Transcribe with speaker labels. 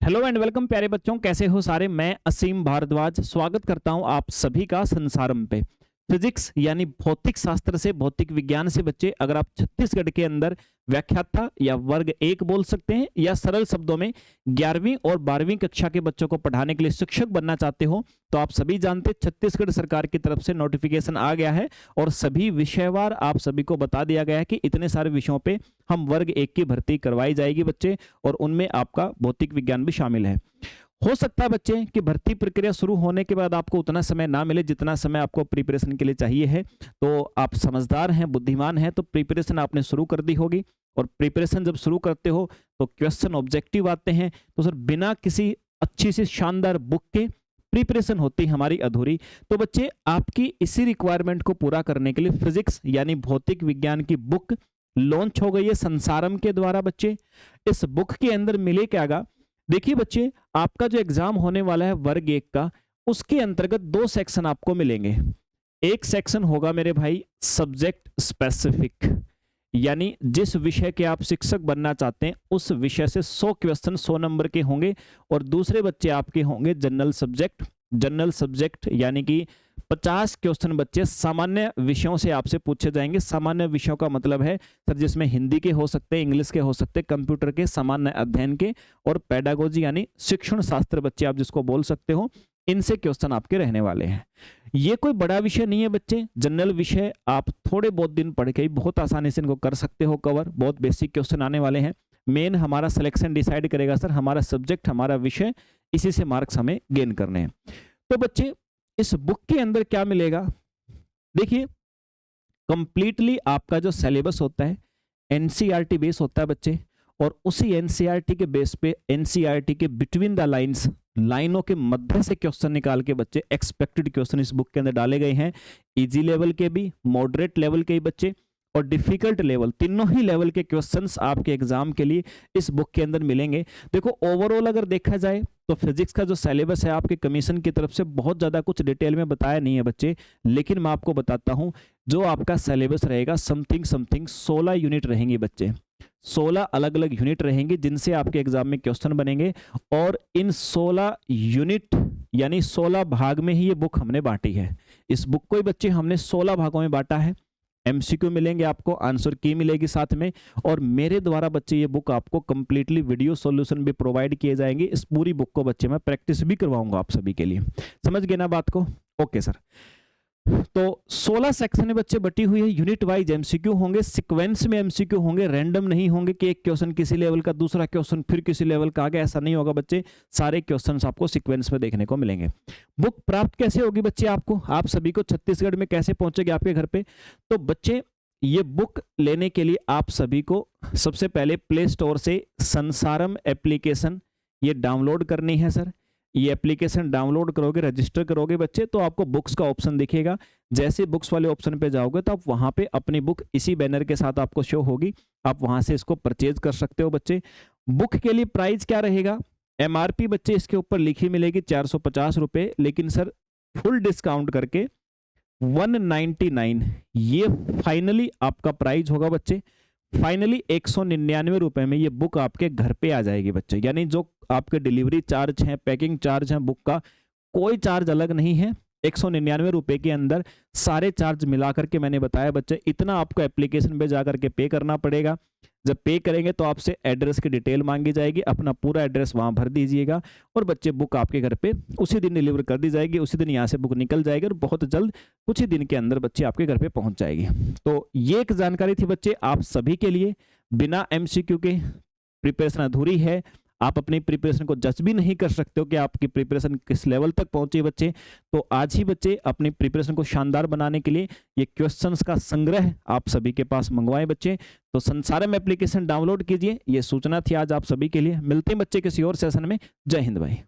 Speaker 1: Hello and welcome प्यारे बच्चों, कैसे हो सारे। मैं असीम भारद्वाज स्वागत करता हूं आप सभी का संसारम पे। फिजिक्स यानी भौतिक शास्त्र से भौतिक विज्ञान से बच्चे, अगर आप छत्तीसगढ़ के अंदर व्याख्याता या वर्ग 1 बोल सकते हैं, या सरल शब्दों में 11वीं और 12वीं कक्षा के बच्चों को पढ़ाने के लिए शिक्षक बनना चाहते हो, तो आप सभी जानते हैं छत्तीसगढ़ सरकार की तरफ से नोटिफिकेशन आ गया है और सभी विषयवार आप सभी को बता दिया गया है कि इतने सारे विषयों पे हम वर्ग 1 की भर्ती करवाई जाएगी बच्चे, और उनमें आपका भौतिक विज्ञान भी शामिल है। हो सकता है बच्चे कि भर्ती प्रक्रिया शुरू होने के बाद आपको उतना समय ना मिले जितना समय आपको प्रिपरेशन के लिए चाहिए है, तो आप समझदार हैं, बुद्धिमान हैं, तो प्रिपरेशन आपने शुरू कर दी होगी। और प्रिपरेशन जब शुरू करते हो तो क्वेश्चन ऑब्जेक्टिव आते हैं, तो सर बिना किसी अच्छी सी शानदार बुक के प्रिपरेशन होती हमारी अधूरी। तो बच्चे आपकी इसी रिक्वायरमेंट को पूरा करने के लिए फिजिक्स यानी भौतिक विज्ञान की बुक लॉन्च हो गई है संसारम के द्वारा। बच्चे इस बुक के अंदर मिले क्या गा, देखिए बच्चे, आपका जो एग्जाम होने वाला है वर्ग 1 का, उसके अंतर्गत 2 सेक्शन आपको मिलेंगे। एक सेक्शन होगा मेरे भाई सब्जेक्ट स्पेसिफिक, यानी जिस विषय के आप शिक्षक बनना चाहते हैं उस विषय से 100 क्वेश्चन 100 नंबर के होंगे। और दूसरे बच्चे आपके होंगे जनरल सब्जेक्ट। जनरल सब्जेक्ट यानी कि 50 क्वेश्चन बच्चे सामान्य विषयों से आपसे पूछे जाएंगे। सामान्य विषयों का मतलब है सर जिसमें हिंदी के हो सकते हैं, इंग्लिश के हो सकते हैं, कंप्यूटर के, सामान्य अध्ययन के, और पेडागोजी यानी शिक्षण शास्त्र बच्चे आप जिसको बोल सकते हो, इनसे क्वेश्चन आपके रहने वाले हैं। ये कोई बड़ा विषय नहीं है बच्चे, जनरल विषय आप थोड़े बहुत दिन पढ़ के ही बहुत आसानी से इनको कर सकते हो कवर। बहुत बेसिक क्वेश्चन आने वाले हैं। मेन हमारा सिलेक्शन डिसाइड करेगा सर हमारा सब्जेक्ट, हमारा विषय, इसी से मार्क्स हमें गेन करने हैं। तो बच्चे इस बुक के अंदर क्या मिलेगा, देखिए कंप्लीटली आपका जो सिलेबस होता है एनसीईआरटी बेस होता है बच्चे, और उसी एनसीईआरटी के बेस पे एनसीईआरटी के बिटवीन द लाइंस, लाइनों के मध्य से क्वेश्चन निकाल के बच्चे एक्सपेक्टेड क्वेश्चन इस बुक के अंदर डाले गए हैं। इजी लेवल के भी, मॉडरेट लेवल के भी बच्चे, और डिफिकल्ट लेवल, तीनों ही लेवल के क्वेश्चंस आपके एग्जाम के लिए इस बुक के अंदर मिलेंगे। देखो ओवरऑल अगर देखा जाए तो फिजिक्स का जो सिलेबस है आपके कमीशन की तरफ से बहुत ज्यादा कुछ डिटेल में बताया नहीं है बच्चे, लेकिन मैं आपको बताता हूं जो आपका सिलेबस रहेगा समथिंग 16 यूनिट रहेंगी बच्चे। 16 अलग अलग यूनिट रहेंगी जिनसे आपके एग्जाम में क्वेश्चन बनेंगे, और इन 16 यूनिट यानी 16 भाग में ही ये बुक हमने बांटी है। इस बुक को ही बच्चे हमने 16 भागों में बांटा है। एमसीक्यू मिलेंगे आपको, आंसर की मिलेगी साथ में, और मेरे द्वारा बच्चे ये बुक आपको कंप्लीटली वीडियो सॉल्यूशन भी प्रोवाइड किए जाएंगे। इस पूरी बुक को बच्चे मैं प्रैक्टिस भी करवाऊंगा आप सभी के लिए। समझ गए ना बात को? Okay sir. तो 16 सेक्शन में बच्चे बटी हुई है, यूनिट वाइज एमसीक्यू होंगे, सीक्वेंस में एमसीक्यू होंगे, रैंडम नहीं होंगे कि एक क्वेश्चन किसी लेवल का, दूसरा क्वेश्चन फिर किसी लेवल का आगे, ऐसा नहीं होगा बच्चे। सारे क्वेश्चंस आपको सीक्वेंस में देखने को मिलेंगे। बुक प्राप्त कैसे होगी बच्चे आपको, आप सभी को छत्तीसगढ़ में कैसे पहुंचेगी आपके घर पे? तो बच्चे ये बुक लेने के लिए आप सभी को सबसे पहले प्ले स्टोर से संसारम एप्लीकेशन ये डाउनलोड करनी है सर। ये एप्लीकेशन डाउनलोड करोगे, रजिस्टर करोगे बच्चे, तो आपको बुक्स का ऑप्शन दिखेगा। जैसे बुक्स वाले ऑप्शन पे जाओगे तो आप वहां पे अपनी बुक इसी बैनर के साथ आपको शो होगी, आप वहां से इसको परचेज कर सकते हो बच्चे। बुक के लिए प्राइस क्या रहेगा, एमआरपी बच्चे इसके ऊपर लिखी मिलेगी 450 रुपए, लेकिन सर फुल डिस्काउंट करके 199 ये फाइनली आपका प्राइस होगा बच्चे। फाइनली 199 रुपए में ये बुक आपके घर पे आ जाएगी बच्चे, यानी जो आपके डिलीवरी चार्ज है, पैकिंग चार्ज है, बुक का कोई चार्ज अलग नहीं है। 199 रुपए के अंदर सारे चार्ज मिला करके मैंने बताया बच्चे, इतना आपको एप्लीकेशन पे जाकर के पे करना पड़ेगा। जब पे करेंगे तो आपसे एड्रेस की डिटेल मांगी जाएगी, अपना पूरा एड्रेस वहां भर दीजिएगा, और बच्चे बुक आपके घर पे उसी दिन डिलीवर कर दी जाएगी। उसी दिन यहाँ से बुक निकल जाएगी और बहुत जल्द कुछ ही दिन के अंदर बच्चे आपके घर पे पहुंच जाएगी। तो ये एक जानकारी थी बच्चे आप सभी के लिए। बिना एमसीक्यू के प्रिपरेशन अधूरी है। आप अपनी प्रिपरेशन को जज भी नहीं कर सकते हो कि आपकी प्रिपरेशन किस लेवल तक पहुंची है बच्चे। तो आज ही बच्चे अपनी प्रिपरेशन को शानदार बनाने के लिए ये क्वेश्चंस का संग्रह आप सभी के पास मंगवाएं बच्चे। तो संसारम एप्लीकेशन डाउनलोड कीजिए, ये सूचना थी आज आप सभी के लिए। मिलते हैं बच्चे किसी और सेशन में। जय हिंद भाई।